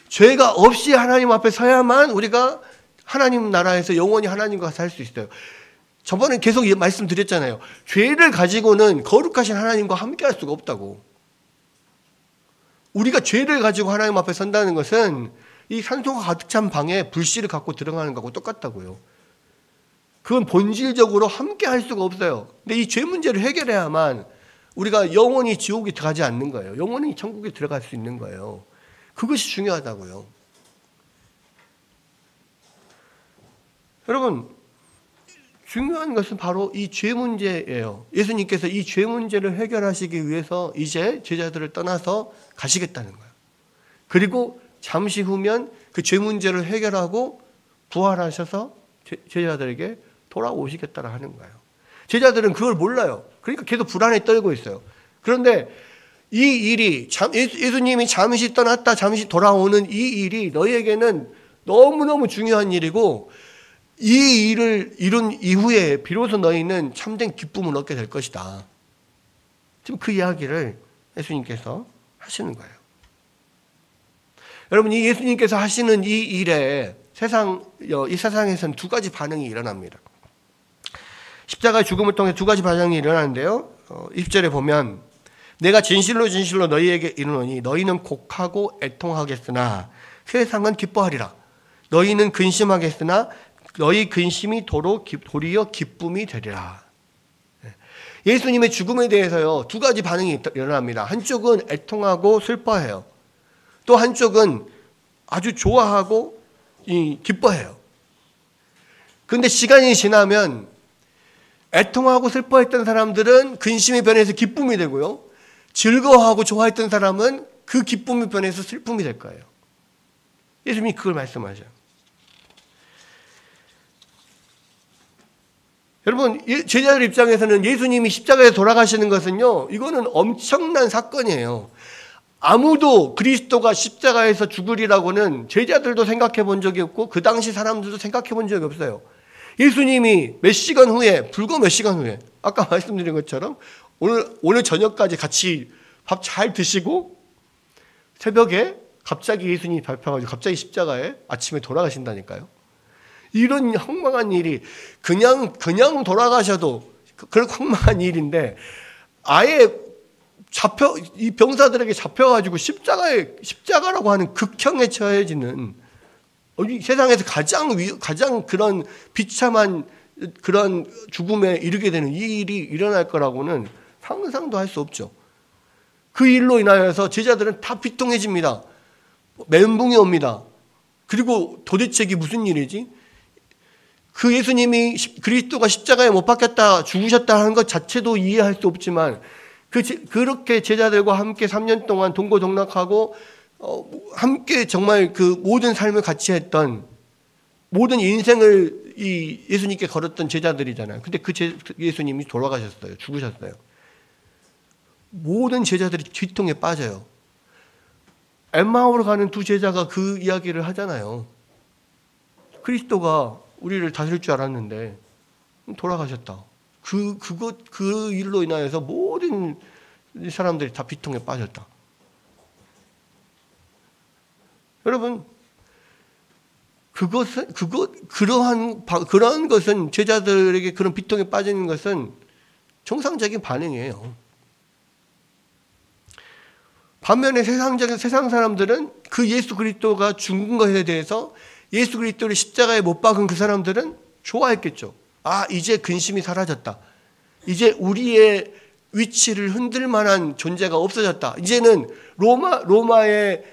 죄가 없이 하나님 앞에 서야만 우리가 하나님 나라에서 영원히 하나님과 살 수 있어요. 저번에 계속 말씀드렸잖아요. 죄를 가지고는 거룩하신 하나님과 함께할 수가 없다고. 우리가 죄를 가지고 하나님 앞에 선다는 것은 이 산소가 가득 찬 방에 불씨를 갖고 들어가는 거하고 똑같다고요. 그건 본질적으로 함께할 수가 없어요. 근데 이 죄 문제를 해결해야만 우리가 영원히 지옥에 들어가지 않는 거예요. 영원히 천국에 들어갈 수 있는 거예요. 그것이 중요하다고요. 여러분 중요한 것은 바로 이 죄 문제예요. 예수님께서 이 죄 문제를 해결하시기 위해서 이제 제자들을 떠나서 가시겠다는 거예요. 그리고 잠시 후면 그 죄 문제를 해결하고 부활하셔서 제자들에게 돌아오시겠다라 하는 거예요. 제자들은 그걸 몰라요. 그러니까 계속 불안에 떨고 있어요. 그런데 이 일이 예수님이 잠시 떠났다 잠시 돌아오는 이 일이 너희에게는 너무너무 중요한 일이고 이 일을 이룬 이후에 비로소 너희는 참된 기쁨을 얻게 될 것이다. 지금 그 이야기를 예수님께서 하시는 거예요. 여러분, 이 예수님께서 하시는 이 일에 이 세상에서는 두 가지 반응이 일어납니다. 십자가의 죽음을 통해 두 가지 반응이 일어나는데요. 1절에 보면 내가 진실로 진실로 너희에게 이르노니 너희는 곡하고 애통하겠으나 세상은 기뻐하리라. 너희는 근심하겠으나 너희 근심이 도리어 기쁨이 되리라. 예수님의 죽음에 대해서요, 두 가지 반응이 일어납니다. 한쪽은 애통하고 슬퍼해요. 또 한쪽은 아주 좋아하고 기뻐해요. 그런데 시간이 지나면 애통하고 슬퍼했던 사람들은 근심이 변해서 기쁨이 되고요, 즐거워하고 좋아했던 사람은 그 기쁨이 변해서 슬픔이 될 거예요. 예수님이 그걸 말씀하셔요. 여러분, 제자들 입장에서는 예수님이 십자가에 돌아가시는 것은요, 이거는 엄청난 사건이에요. 아무도 그리스도가 십자가에서 죽으리라고는 제자들도 생각해 본 적이 없고 그 당시 사람들도 생각해 본 적이 없어요. 예수님이 몇 시간 후에, 불과 몇 시간 후에, 아까 말씀드린 것처럼 오늘 저녁까지 같이 밥 잘 드시고 새벽에 갑자기 예수님이 발표해가지고 갑자기 십자가에 아침에 돌아가신다니까요. 이런 황망한 일이 그냥 돌아가셔도 그런 황망한 일인데, 아예 이 병사들에게 잡혀가지고 십자가라고 하는 극형에 처해지는, 세상에서 가장 그런 비참한 그런 죽음에 이르게 되는 이 일이 일어날 거라고는 상상도 할 수 없죠. 그 일로 인하여서 제자들은 다 비통해집니다. 멘붕이 옵니다. 그리고 도대체 이게 무슨 일이지? 그 예수님이 그리스도가 십자가에 못 박혔다, 죽으셨다 하는 것 자체도 이해할 수 없지만, 그렇게 제자들과 함께 3년 동안 동고동락하고 함께 정말 그 모든 삶을 같이 했던, 모든 인생을 이 예수님께 걸었던 제자들이잖아요. 근데 그 예수님이 돌아가셨어요. 죽으셨어요. 모든 제자들이 뒤통에 빠져요. 엠마오로 가는 두 제자가 그 이야기를 하잖아요. 그리스도가 우리를 다스릴 줄 알았는데 돌아가셨다. 그 일로 인하여서 모든 사람들이 다 비통에 빠졌다. 여러분, 그러한 것은, 제자들에게 그런 비통에 빠지는 것은 정상적인 반응이에요. 반면에 세상 사람들은 그 예수 그리스도가 죽은 것에 대해서, 예수 그리스도를 십자가에 못 박은 그 사람들은 좋아했겠죠. 아, 이제 근심이 사라졌다. 이제 우리의 위치를 흔들 만한 존재가 없어졌다. 이제는 로마의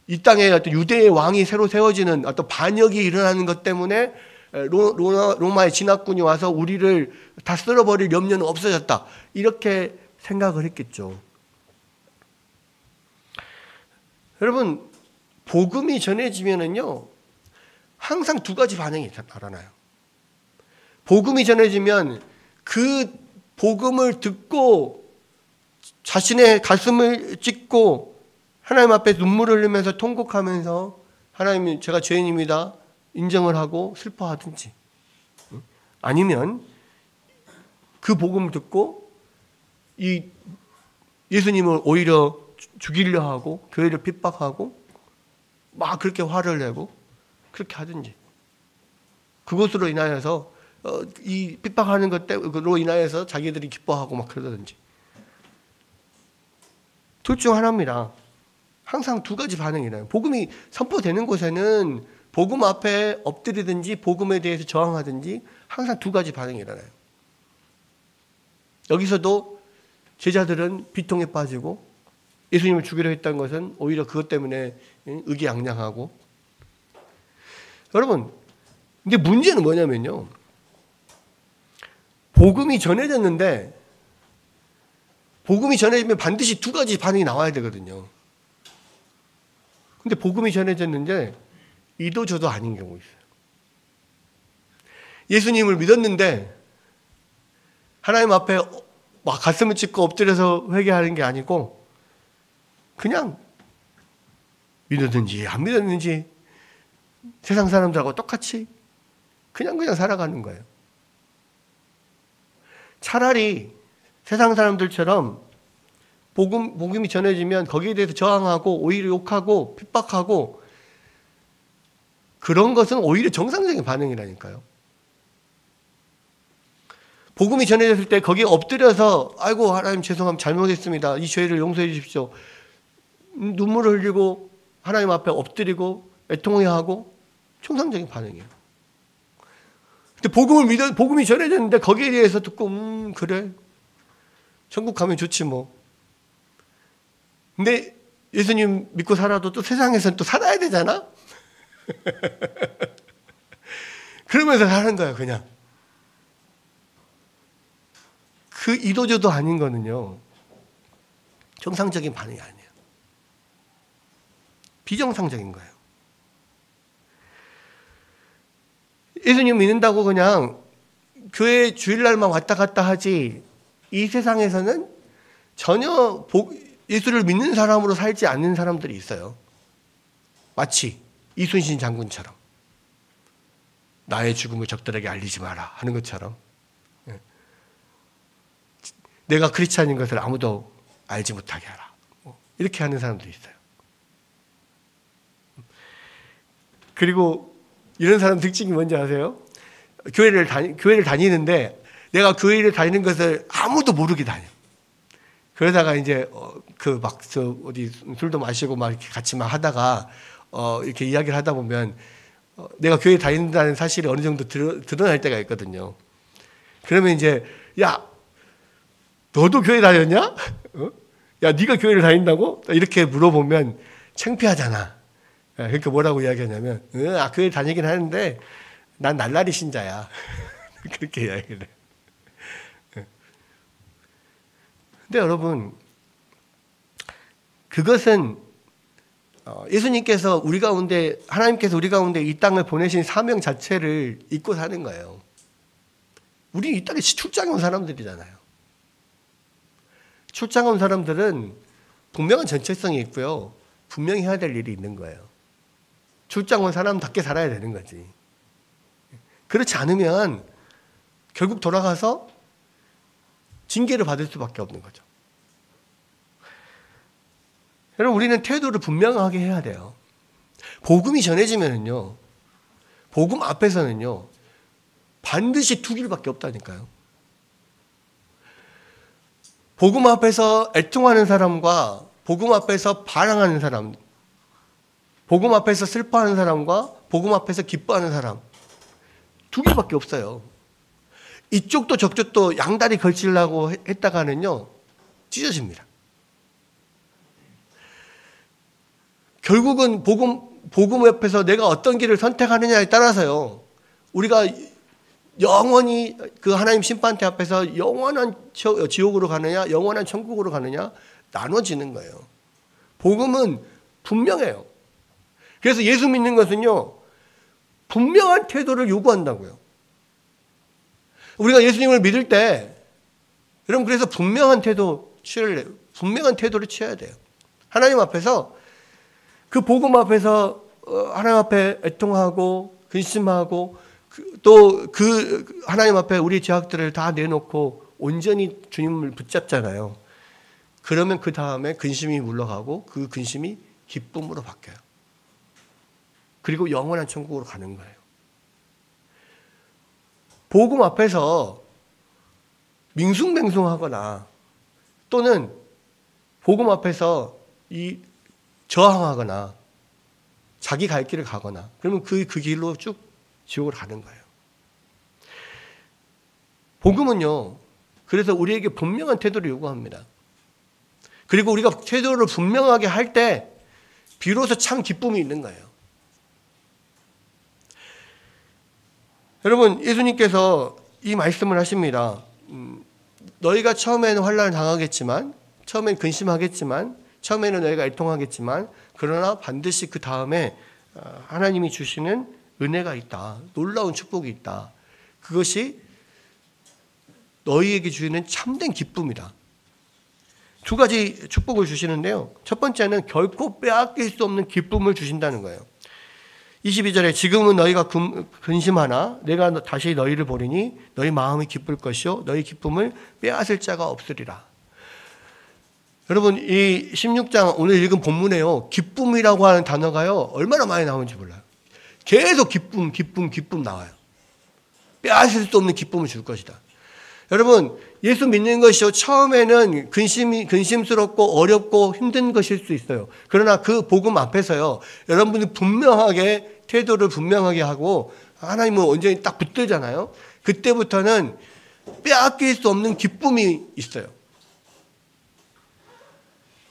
이 땅에 어떤 유대의 왕이 새로 세워지는 어떤 반역이 일어나는 것 때문에 로마의 진압군이 와서 우리를 다 쓸어버릴 염려는 없어졌다. 이렇게 생각을 했겠죠. 여러분, 복음이 전해지면은요, 항상 두 가지 반응이 일어나요. 복음이 전해지면 그 복음을 듣고 자신의 가슴을 찢고 하나님 앞에 눈물을 흘리면서 통곡하면서 하나님, 제가 죄인입니다 인정을 하고 슬퍼하든지, 아니면 그 복음을 듣고 이 예수님을 오히려 죽이려 하고 교회를 핍박하고 막 그렇게 화를 내고 그렇게 하든지, 그것으로 인하여서 이 핍박하는 것으로 인하여서 자기들이 기뻐하고 막 그러든지, 둘 중 하나입니다. 항상 두 가지 반응이 나요. 복음이 선포되는 곳에는 복음 앞에 엎드리든지 복음에 대해서 저항하든지 항상 두 가지 반응이 일어나요. 여기서도 제자들은 비통에 빠지고 예수님을 죽이려 했던 것은 오히려 그것 때문에 의기양양하고. 여러분, 근데 문제는 뭐냐면요, 복음이 전해졌는데, 복음이 전해지면 반드시 두 가지 반응이 나와야 되거든요. 근데 복음이 전해졌는데 이도 저도 아닌 경우 있어요. 예수님을 믿었는데 하나님 앞에 막 가슴을 찢고 엎드려서 회개하는 게 아니고, 그냥 믿었는지 안 믿었는지 세상 사람들하고 똑같이 그냥 살아가는 거예요. 차라리 세상 사람들처럼 복음이 전해지면 거기에 대해서 저항하고 오히려 욕하고 핍박하고 그런 것은 오히려 정상적인 반응이라니까요. 복음이 전해졌을 때 거기에 엎드려서 아이고 하나님 죄송합니다. 잘못했습니다. 이 죄를 용서해 주십시오. 눈물을 흘리고 하나님 앞에 엎드리고 애통해하고 정상적인 반응이에요. 근데 복음이 전해졌는데 거기에 대해서 듣고 그래 천국 가면 좋지 뭐. 근데 예수님 믿고 살아도 또 세상에서는 또 살아야 되잖아. 그러면서 사는 거야 그냥. 그 이도저도 아닌 거는요 정상적인 반응이 아니에요. 비정상적인 거예요. 예수님 믿는다고 그냥 교회 주일날만 왔다 갔다 하지 이 세상에서는 전혀 예수를 믿는 사람으로 살지 않는 사람들이 있어요. 마치 이순신 장군처럼 나의 죽음을 적들에게 알리지 마라 하는 것처럼 내가 크리스찬인 것을 아무도 알지 못하게 하라 이렇게 하는 사람들이 있어요. 그리고 이런 사람 특징이 뭔지 아세요? 교회를 다니는데 내가 교회를 다니는 것을 아무도 모르게 다녀. 그러다가 이제 어디 술도 마시고 막 이렇게 같이 막 하다가 이렇게 이야기를 하다 보면 내가 교회 다닌다는 사실이 어느 정도 드러날 때가 있거든요. 그러면 이제 야 너도 교회 다녔냐? 야 네가 교회를 다닌다고? 이렇게 물어보면 창피하잖아. 그러니까 뭐라고 이야기하냐면 교회 다니긴 하는데 난 날라리 신자야. 그렇게 이야기를 해. 근데 여러분 그것은 예수님께서 하나님께서 우리 가운데 이 땅을 보내신 사명 자체를 잊고 사는 거예요. 우리 이 땅에 출장 온 사람들이잖아요. 출장 온 사람들은 분명한 정체성이 있고요. 분명히 해야 될 일이 있는 거예요. 출장 온 사람답게 살아야 되는 거지. 그렇지 않으면 결국 돌아가서 징계를 받을 수밖에 없는 거죠. 여러분 우리는 태도를 분명하게 해야 돼요. 복음이 전해지면은요. 복음 앞에서는요. 반드시 두 길밖에 없다니까요. 복음 앞에서 애통하는 사람과 복음 앞에서 반항하는 사람, 복음 앞에서 슬퍼하는 사람과 복음 앞에서 기뻐하는 사람 두 길밖에 없어요. 이쪽도 저쪽도 양다리 걸치려고 했다가는요 찢어집니다. 결국은 복음 옆에서 내가 어떤 길을 선택하느냐에 따라서요 우리가 영원히 그 하나님 심판대 앞에서 영원한 지옥으로 가느냐 영원한 천국으로 가느냐 나눠지는 거예요. 복음은 분명해요. 그래서 예수 믿는 것은요 분명한 태도를 요구한다고요. 우리가 예수님을 믿을 때 여러분 그래서 분명한 태도를 취해야 돼요. 하나님 앞에서 그 복음 앞에서 하나님 앞에 애통하고 근심하고 또 그 하나님 앞에 우리 죄악들을 다 내놓고 온전히 주님을 붙잡잖아요. 그러면 그 다음에 근심이 물러가고 그 근심이 기쁨으로 바뀌어요. 그리고 영원한 천국으로 가는 거예요. 복음 앞에서 밍숭맹숭하거나 또는 복음 앞에서 저항하거나 자기 갈 길을 가거나 그러면 그 길로 쭉 지옥으로 가는 거예요. 복음은요. 그래서 우리에게 분명한 태도를 요구합니다. 그리고 우리가 태도를 분명하게 할 때 비로소 참 기쁨이 있는 거예요. 여러분 예수님께서 이 말씀을 하십니다. 너희가 처음에는 환난을 당하겠지만 처음엔 근심하겠지만 처음에는 너희가 애통하겠지만 그러나 반드시 그 다음에 하나님이 주시는 은혜가 있다. 놀라운 축복이 있다. 그것이 너희에게 주시는 참된 기쁨이다. 두 가지 축복을 주시는데요. 첫 번째는 결코 빼앗길 수 없는 기쁨을 주신다는 거예요. 22절에 지금은 너희가 근심하나 내가 다시 너희를 보리니 너희 마음이 기쁠 것이요 너희 기쁨을 빼앗을 자가 없으리라. 여러분 이 16장 오늘 읽은 본문에요. 기쁨이라고 하는 단어가요. 얼마나 많이 나오는지 몰라요. 계속 기쁨, 기쁨, 기쁨 나와요. 빼앗을 수 없는 기쁨을 줄 것이다. 여러분 예수 믿는 것이요. 처음에는 근심스럽고 어렵고 힘든 것일 수 있어요. 그러나 그 복음 앞에서요. 여러분이 분명하게 태도를 분명하게 하고 하나님은 온전히 딱 붙들잖아요. 그때부터는 빼앗길 수 없는 기쁨이 있어요.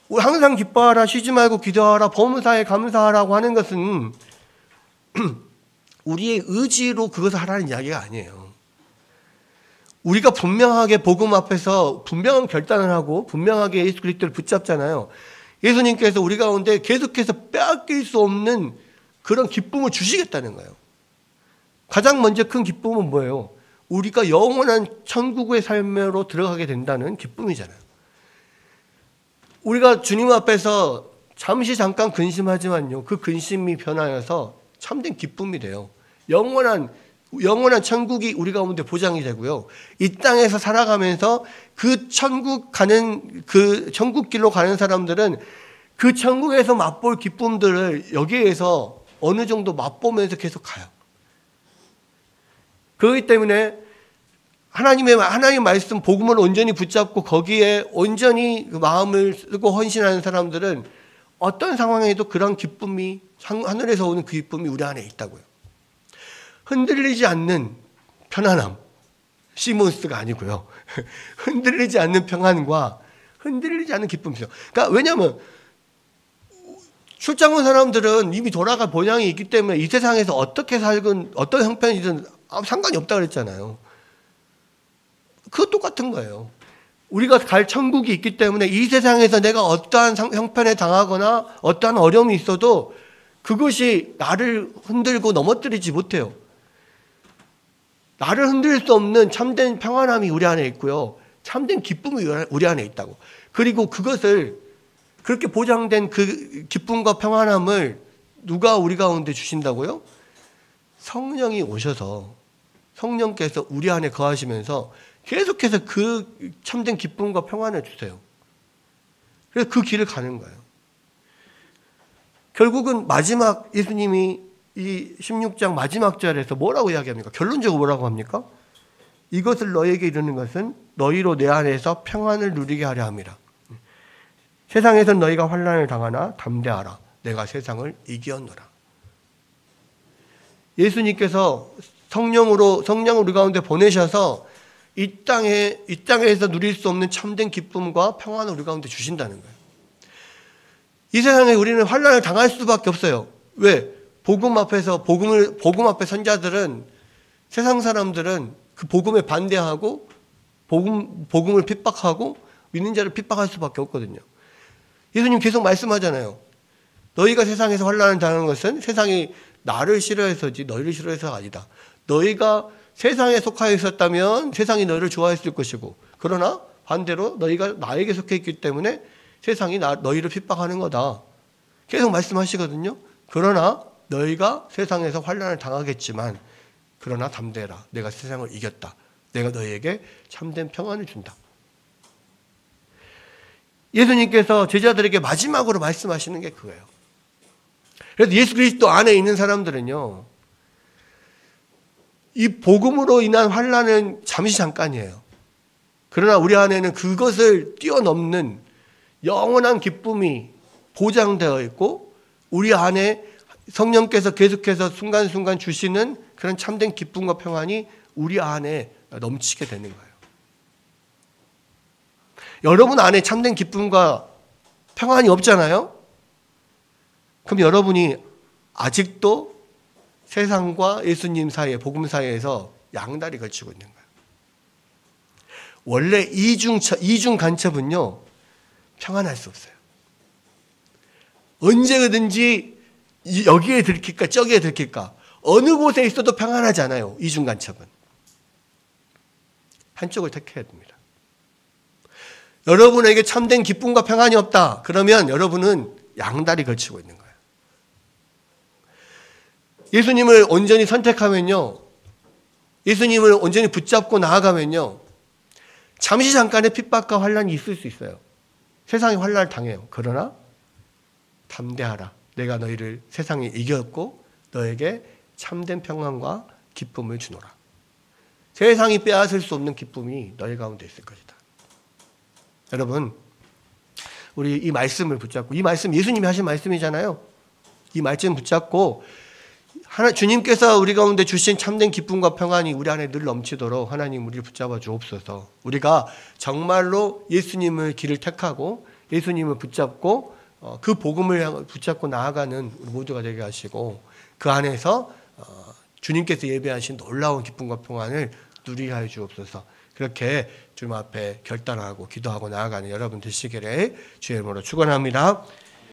항상 기뻐하라, 쉬지 말고 기도하라, 범사에 감사하라고 하는 것은 우리의 의지로 그것을 하라는 이야기가 아니에요. 우리가 분명하게 복음 앞에서 분명한 결단을 하고 분명하게 예수 그리스도를 붙잡잖아요. 예수님께서 우리 가운데 계속해서 빼앗길 수 없는 그런 기쁨을 주시겠다는 거예요. 가장 먼저 큰 기쁨은 뭐예요? 우리가 영원한 천국의 삶으로 들어가게 된다는 기쁨이잖아요. 우리가 주님 앞에서 잠깐 근심하지만요. 그 근심이 변하여서 참된 기쁨이 돼요. 영원한 천국이 우리 가운데 보장이 되고요. 이 땅에서 살아가면서 그 천국 길로 가는 사람들은 그 천국에서 맛볼 기쁨들을 여기에서 어느 정도 맛보면서 계속 가요. 그렇기 때문에 하나님의 말씀 복음을 온전히 붙잡고 거기에 온전히 마음을 쓰고 헌신하는 사람들은 어떤 상황에도 그런 기쁨이 하늘에서 오는 그 기쁨이 우리 안에 있다고요. 흔들리지 않는 편안함, 시몬스가 아니고요. 흔들리지 않는 평안과 흔들리지 않는 기쁨이죠. 그러니까 왜냐하면 출장 온 사람들은 이미 돌아갈 본향이 있기 때문에 이 세상에서 어떻게 살건 어떤 형편이든 상관이 없다 그랬잖아요. 그거 똑같은 거예요. 우리가 갈 천국이 있기 때문에 이 세상에서 내가 어떠한 형편에 당하거나 어떠한 어려움이 있어도 그것이 나를 흔들고 넘어뜨리지 못해요. 나를 흔들 수 없는 참된 평안함이 우리 안에 있고요. 참된 기쁨이 우리 안에 있다고. 그리고 그것을 그렇게 보장된 그 기쁨과 평안함을 누가 우리 가운데 주신다고요? 성령이 오셔서 성령께서 우리 안에 거하시면서 계속해서 그 참된 기쁨과 평안을 주세요. 그래서 그 길을 가는 거예요. 결국은 마지막 예수님이 이 16장 마지막 절에서 뭐라고 이야기합니까? 결론적으로 뭐라고 합니까? 이것을 너에게 이르는 것은 너희로 내 안에서 평안을 누리게 하려 함이라. 세상에선 너희가 환난을 당하나 담대하라. 내가 세상을 이기었노라. 예수님께서 성령을 우리 가운데 보내셔서 이 땅에서 누릴 수 없는 참된 기쁨과 평안을 우리 가운데 주신다는 거예요. 이 세상에 우리는 환난을 당할 수밖에 없어요. 왜? 복음 앞에 선자들은 세상 사람들은 그 복음에 반대하고 복음을 핍박하고 믿는 자를 핍박할 수밖에 없거든요. 예수님 계속 말씀하잖아요. 너희가 세상에서 환난을 당하는 것은 세상이 나를 싫어해서지 너희를 싫어해서가 아니다. 너희가 세상에 속하여 있었다면 세상이 너희를 좋아했을 것이고 그러나 반대로 너희가 나에게 속해 있기 때문에 세상이 너희를 핍박하는 거다. 계속 말씀하시거든요. 그러나 너희가 세상에서 환난을 당하겠지만 그러나 담대해라. 내가 세상을 이겼다. 내가 너희에게 참된 평안을 준다. 예수님께서 제자들에게 마지막으로 말씀하시는 게 그거예요. 그래서 예수 그리스도 안에 있는 사람들은요. 이 복음으로 인한 환난은 잠깐이에요. 그러나 우리 안에는 그것을 뛰어넘는 영원한 기쁨이 보장되어 있고 우리 안에 성령께서 계속해서 순간순간 주시는 그런 참된 기쁨과 평안이 우리 안에 넘치게 되는 거예요. 여러분 안에 참된 기쁨과 평안이 없잖아요? 그럼 여러분이 아직도 세상과 예수님 사이에, 복음 사이에서 양다리 걸치고 있는 거예요. 원래 이중 간첩은요, 평안할 수 없어요. 언제든지 여기에 들킬까, 저기에 들킬까, 어느 곳에 있어도 평안하지 않아요. 이중 간첩은. 한쪽을 택해야 됩니다. 여러분에게 참된 기쁨과 평안이 없다. 그러면 여러분은 양다리 걸치고 있는 거예요. 예수님을 온전히 선택하면요. 예수님을 온전히 붙잡고 나아가면요. 잠깐의 핍박과 환난이 있을 수 있어요. 세상이 환난을 당해요. 그러나 담대하라. 내가 너희를 세상에 이겼고 너에게 참된 평안과 기쁨을 주노라. 세상이 빼앗을 수 없는 기쁨이 너희 가운데 있을 것이다. 여러분, 우리 이 말씀을 붙잡고, 이 말씀 예수님이 하신 말씀이잖아요. 이 말씀 붙잡고 주님께서 우리 가운데 주신 참된 기쁨과 평안이 우리 안에 늘 넘치도록 하나님 우리를 붙잡아 주옵소서. 우리가 정말로 예수님을 길을 택하고 예수님을 붙잡고 그 복음을 붙잡고 나아가는 모두가 되게 하시고 그 안에서 주님께서 예배하신 놀라운 기쁨과 평안을 누리게 하여 주옵소서. 그렇게 주님 앞에 결단하고 기도하고 나아가는 여러분 되시기를 주의 이름으로 축원합니다.